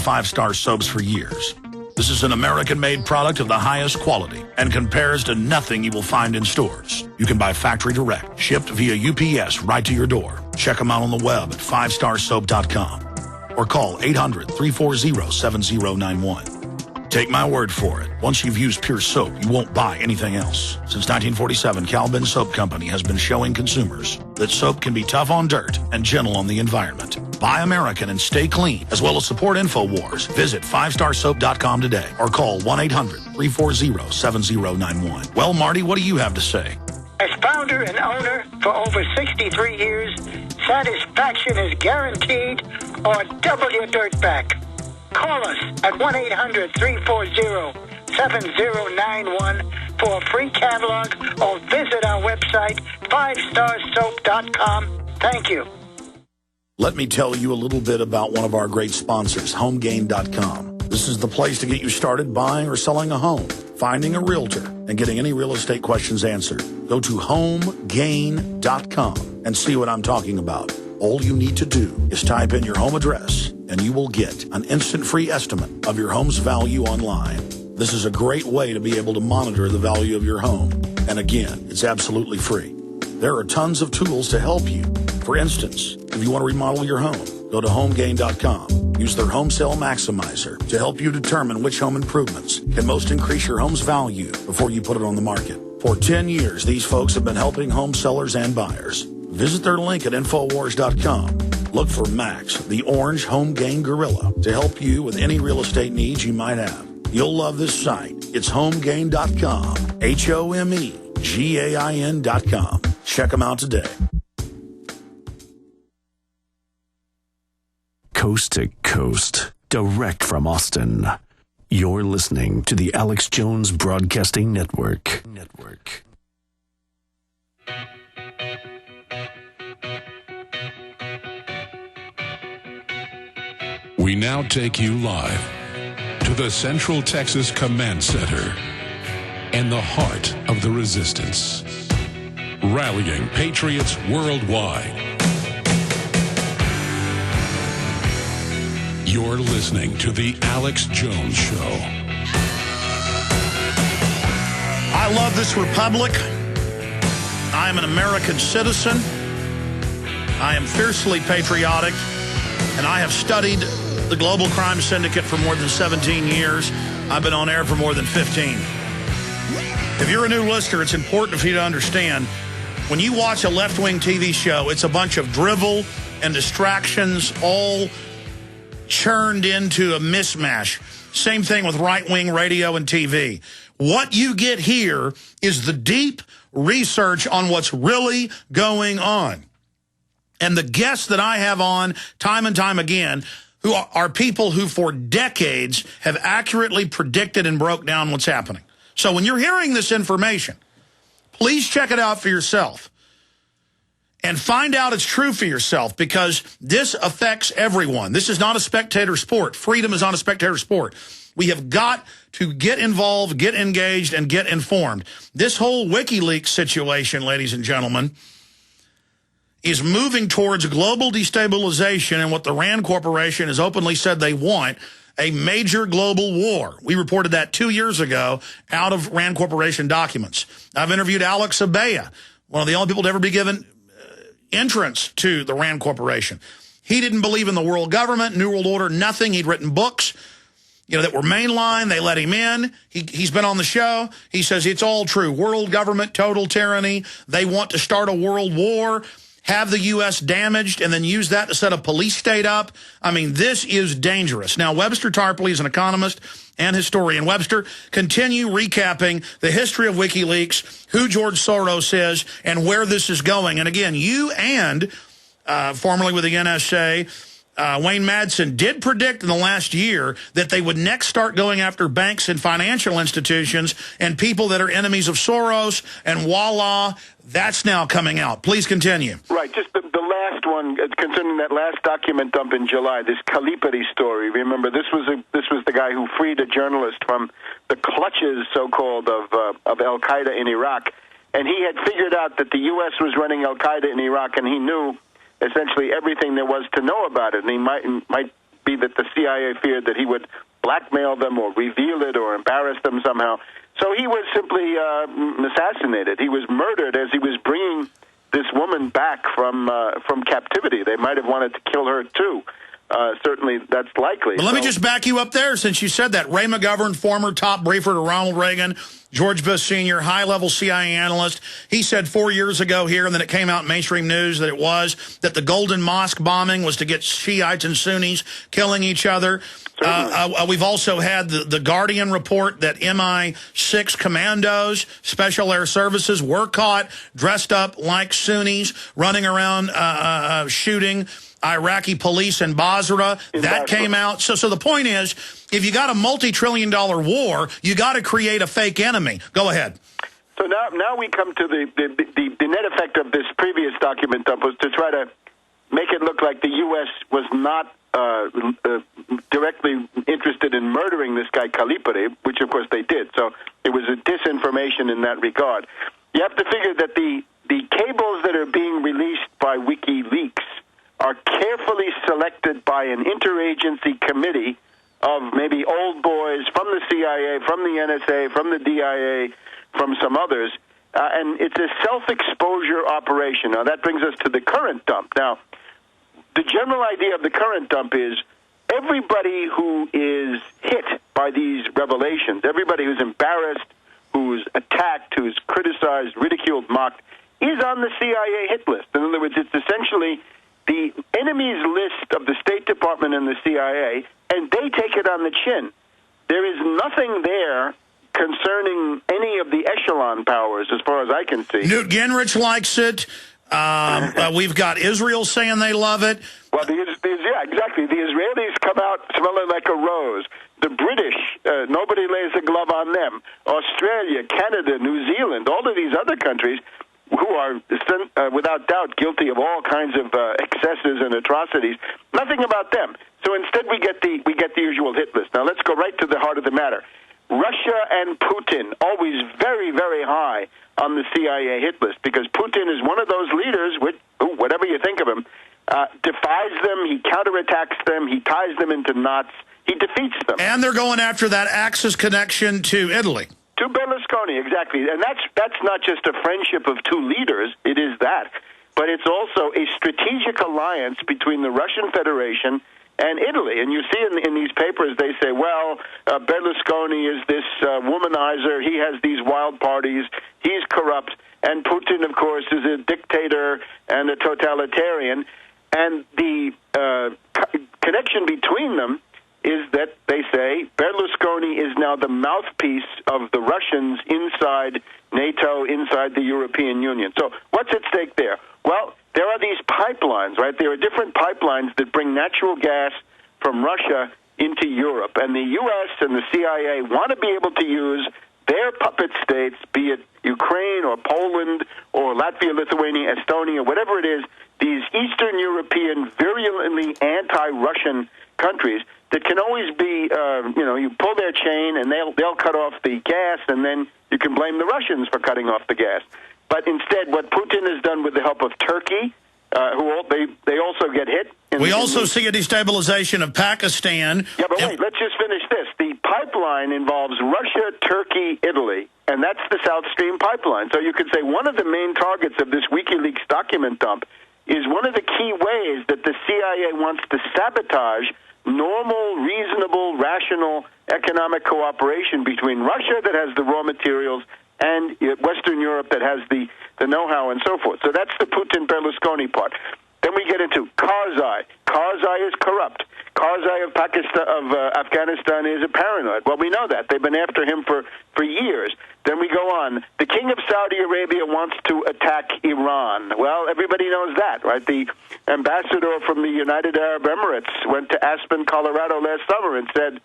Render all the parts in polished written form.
5-star soaps for years. This is an American-made product of the highest quality and compares to nothing you will find in stores. You can buy factory direct, shipped via UPS right to your door. Check them out on the web at 5starsoap.com or call 800-340-7091. Take my word for it. Once you've used Pure Soap, you won't buy anything else. Since 1947, Cal-Ben Soap Company has been showing consumers that soap can be tough on dirt and gentle on the environment. Buy American and stay clean, as well as support InfoWars. Visit 5starsoap.com today or call 1-800-340-7091. Well, Marty, what do you have to say? As founder and owner for over 63 years, satisfaction is guaranteed or double your dirt back. Call us at 1-800-340-7091 for a free catalog or visit our website, 5starsoap.com. Thank you. Let me tell you a little bit about one of our great sponsors, HomeGain.com. This is the place to get you started buying or selling a home, finding a realtor, and getting any real estate questions answered. Go to HomeGain.com and see what I'm talking about. All you need to do is type in your home address, and you will get an instant free estimate of your home's value online. This is a great way to be able to monitor the value of your home. And again, it's absolutely free. There are tons of tools to help you. For instance, if you want to remodel your home, go to HomeGain.com. Use their Home Sale Maximizer to help you determine which home improvements can most increase your home's value before you put it on the market. For 10 years, these folks have been helping home sellers and buyers. Visit their link at Infowars.com. Look for Max, the orange Home Gain Gorilla, to help you with any real estate needs you might have. You'll love this site. It's HomeGain.com. HomeGain.com. Check them out today. Coast to coast, direct from Austin. You're listening to the Alex Jones Broadcasting Network. We now take you live to the Central Texas Command Center and the heart of the resistance, rallying patriots worldwide. You're listening to The Alex Jones Show. I love this republic. I am an American citizen. I am fiercely patriotic, and I have studied the global crime syndicate for more than 17 years. I've been on air for more than 15. If you're a new listener, it's important for you to understand, when you watch a left-wing TV show, it's a bunch of drivel and distractions all churned into a mismatch. Same thing with right-wing radio and TV. What you get here is the deep research on what's really going on. And the guests that I have on time and time again, who are people who for decades have accurately predicted and broke down what's happening. So when you're hearing this information, please check it out for yourself and find out it's true for yourself, because this affects everyone. This is not a spectator sport. Freedom is not a spectator sport. We have got to get involved, get engaged, and get informed. This whole Wikileaks situation, ladies and gentlemen, is moving towards global destabilization and what the Rand Corporation has openly said they want, a major global war. We reported that 2 years ago out of Rand Corporation documents. I've interviewed Alex Abaya, one of the only people to ever be given entrance to the Rand Corporation. He didn't believe in the world government, New World Order, nothing. He'd written books, that were mainline. They let him in. He's been on the show. He says it's all true. World government, total tyranny. They want to start a world war, have the U.S. damaged, and then use that to set a police state up. I mean, this is dangerous. Now, Webster Tarpley is an economist and historian. Webster, continue recapping the history of WikiLeaks, who George Soros is, and where this is going. And again, you and formerly with the NSA, Wayne Madsen, did predict in the last year that they would next start going after banks and financial institutions and people that are enemies of Soros, and voila, that's now coming out. Please continue. Right, just the last one concerning that last document dump in July, this Kalipari story. Remember, this was the guy who freed a journalist from the clutches, so-called, of Al-Qaeda in Iraq, and he had figured out that the U.S. was running Al-Qaeda in Iraq, and he knew essentially everything there was to know about it, and he might be that the CIA feared that he would blackmail them or reveal it or embarrass them somehow. So he was simply assassinated. He was murdered as he was bringing this woman back from captivity. They might have wanted to kill her, too. Certainly, that's likely. But let me just back you up there since you said that. Ray McGovern, former top briefer to Ronald Reagan, George Bush Sr., high-level CIA analyst, he said 4 years ago here, and then it came out in mainstream news that that the Golden Mosque bombing was to get Shiites and Sunnis killing each other. We've also had the Guardian report that MI6 commandos, Special Air Services, were caught dressed up like Sunnis, running around shooting Iraqi police in Basra. That came out. So the point is, if you got a multi-trillion-dollar war, you got to create a fake enemy. Go ahead. So now we come to the net effect of this previous document dump was to try to make it look like the U.S. was not directly interested in murdering this guy Calipari, which of course they did. So it was a disinformation in that regard. You have to figure that the cables that are being released by WikiLeaks are carefully selected by an interagency committee of maybe old boys from the CIA, from the NSA, from the DIA, from some others, and it's a self-exposure operation. Now, that brings us to the current dump. Now, the general idea of the current dump is everybody who is hit by these revelations, everybody who's embarrassed, who's attacked, who's criticized, ridiculed, mocked, is on the CIA hit list. In other words, it's essentially the enemies list of the State Department and the CIA, and they take it on the chin. There is nothing there concerning any of the echelon powers, as far as I can see. Newt Gingrich likes it. We've got Israel saying they love it. Well, yeah, exactly. The Israelis come out smelling like a rose. The British, nobody lays a glove on them. Australia, Canada, New Zealand, all of these other countries who are, without doubt, guilty of all kinds of excesses and atrocities. Nothing about them. So instead, we get the usual hit list. Now let's go right to the heart of the matter. Russia and Putin, always very, very high on the CIA hit list, because Putin is one of those leaders, who, whatever you think of him, defies them, he counterattacks them, he ties them into knots, he defeats them. And they're going after that Axis connection to Italy. To Berlusconi, exactly. And that's not just a friendship of two leaders, it is that. But it's also a strategic alliance between the Russian Federation and Italy. And you see in these papers, they say, well, Berlusconi is this womanizer, he has these wild parties, he's corrupt, and Putin, of course, is a dictator and a totalitarian. And the connection between them is that they say Berlusconi is now the mouthpiece of the Russians inside NATO, inside the European Union. So what's at stake there? Well, there are these pipelines, right? There are different pipelines that bring natural gas from Russia into Europe. And the U.S. and the CIA want to be able to use their puppet states, be it Ukraine or Poland or Latvia, Lithuania, Estonia, whatever it is, these Eastern European, virulently anti-Russian countries that can always be, you pull their chain and they'll cut off the gas, and then you can blame the Russians for cutting off the gas. But instead, what Putin has done with the help of Turkey, they also get hit. We also see a destabilization of Pakistan. Yeah, but wait, let's just finish this. The pipeline involves Russia, Turkey, Italy, and that's the South Stream pipeline. So you could say one of the main targets of this WikiLeaks document dump is one of the key ways that the CIA wants to sabotage normal, reasonable, rational economic cooperation between Russia, that has the raw materials, and Western Europe, that has the know-how and so forth. So that's the Putin-Berlusconi part. Then we get into Karzai. Karzai is corrupt. Karzai of Afghanistan is a paranoid. Well, we know that. They've been after him for years. Then we go on. The king of Saudi Arabia wants to attack Iran. Well, everybody knows that, right? The ambassador from the United Arab Emirates went to Aspen, Colorado last summer and said,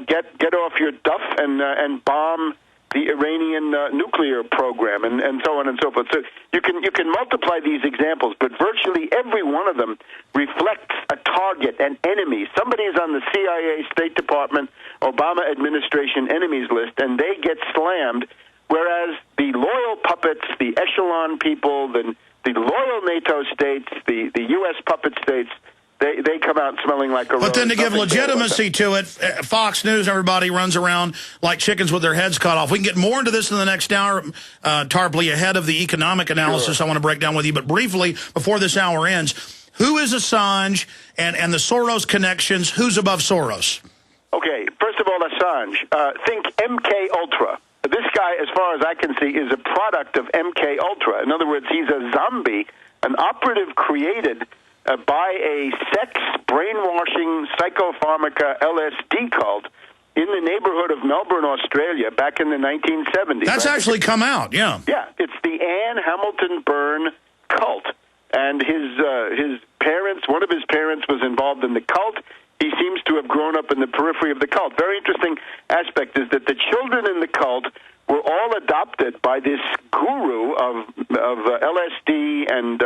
get off your duff and bomb the Iranian nuclear program, and so on and so forth. So you can multiply these examples, but virtually every one of them reflects a target, an enemy. Somebody is on the CIA, State Department, Obama administration enemies list, and they get slammed, whereas the loyal puppets, the echelon people, the loyal NATO states, the U.S. puppet states, they come out smelling like a rose. But then to give legitimacy to it, Fox News, everybody runs around like chickens with their heads cut off. We can get more into this in the next hour, Tarpley, ahead of the economic analysis I want to break down with you. But briefly, before this hour ends, who is Assange and the Soros connections? Who's above Soros? Okay, first of all, Assange. Think MK Ultra. This guy, as far as I can see, is a product of MK Ultra. In other words, he's a zombie, an operative created by a sex brainwashing psychopharmaca LSD cult in the neighborhood of Melbourne, Australia, back in the 1970s. That's actually come out, yeah. Yeah, it's the Anne Hamilton Byrne cult. And his parents, one of his parents was involved in the cult. He seems to have grown up in the periphery of the cult. Very interesting aspect is that the children in the cult were all adopted by this guru of LSD and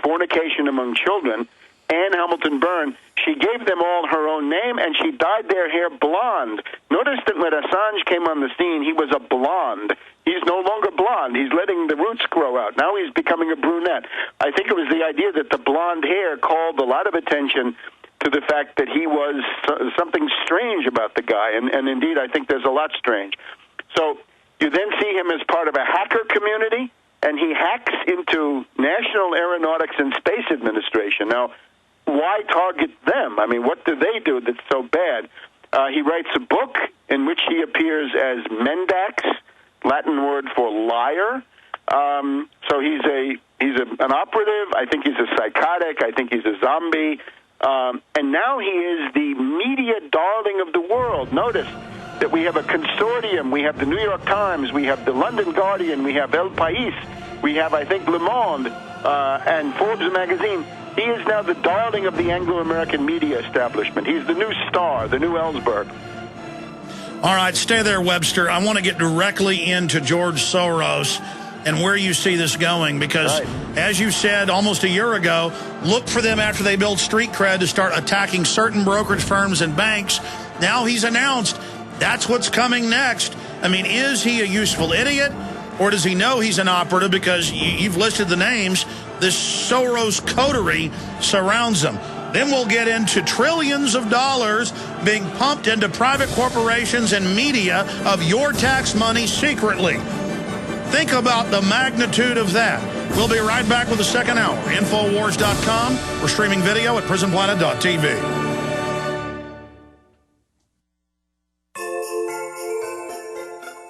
fornication among children, Anne Hamilton Byrne. She gave them all her own name, and she dyed their hair blonde. Notice that when Assange came on the scene, he was a blonde. He's no longer blonde. He's letting the roots grow out. Now he's becoming a brunette. I think it was the idea that the blonde hair called a lot of attention to the fact that he was something strange about the guy, and indeed I think there's a lot strange. So you then see him as part of a hacker community, and he hacks into National Aeronautics and Space Administration. Now, why target them? I mean, what do they do that's so bad? He writes a book in which he appears as Mendax, Latin word for liar. So he's an operative. I think he's a psychotic. I think he's a zombie. And now he is the media darling of the world. Notice that we have a consortium. We have the New York Times. We have the London Guardian. We have El País. We have, I think, Le Monde and Forbes magazine. He is now the darling of the Anglo-American media establishment. He's the new star, the new Ellsberg. All right, stay there, Webster. I want to get directly into George Soros and where you see this going, because, as you said almost a year ago, look for them after they build street cred to start attacking certain brokerage firms and banks. Now he's announced that's what's coming next. I mean, is he a useful idiot, or does he know he's an operative? Because you've listed the names. This Soros coterie surrounds him. Then we'll get into trillions of dollars being pumped into private corporations and media of your tax money secretly. Think about the magnitude of that. We'll be right back with the second hour. Infowars.com. We're streaming video at prisonplanet.tv.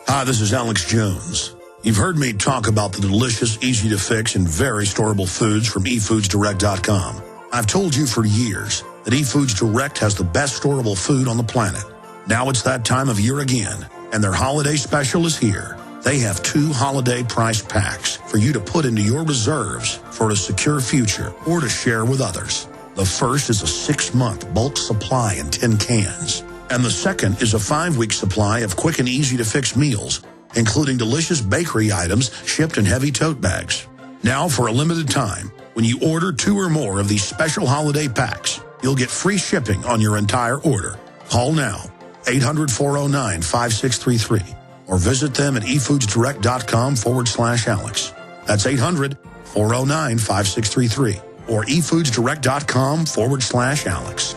Hi, this is Alex Jones. You've heard me talk about the delicious, easy-to-fix, and very storable foods from eFoodsDirect.com. I've told you for years that eFoods Direct has the best storable food on the planet. Now it's that time of year again, and their holiday special is here. They have 2 holiday price packs for you to put into your reserves for a secure future or to share with others. The first is a 6-month bulk supply in 10 cans, and the second is a 5-week supply of quick and easy-to-fix meals, including delicious bakery items shipped in heavy tote bags. Now, for a limited time, when you order 2 or more of these special holiday packs, you'll get free shipping on your entire order. Call now, 800-409-5633, or visit them at efoodsdirect.com/Alex. That's 800-409-5633, or efoodsdirect.com/Alex.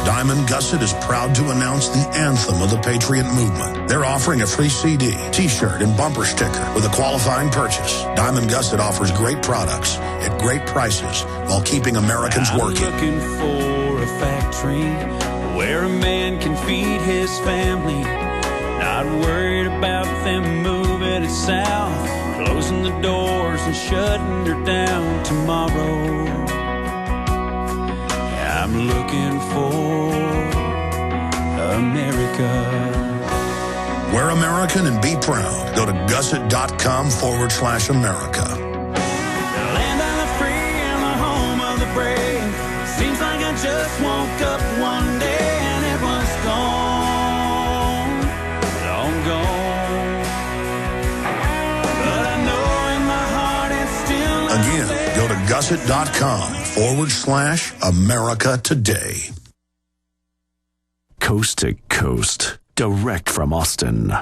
Diamond Gusset is proud to announce the anthem of the Patriot Movement. They're offering a free CD, T-shirt, and bumper sticker with a qualifying purchase. Diamond Gusset offers great products at great prices while keeping Americans working. I'm looking for a factory where a man can feed his family, not worried about them moving it south, closing the doors and shutting her down tomorrow. I'm looking for America. We're American and be proud. Go to gusset.com/America. The land of the free and the home of the brave. Seems like I just woke up one day and it was gone, long gone. But I know in my heart it's still again, go to gusset.com/America today. Coast to coast, direct from Austin.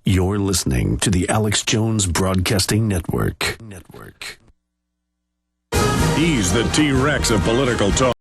You're listening to the Alex Jones Broadcasting Network. He's the T-Rex of political talk.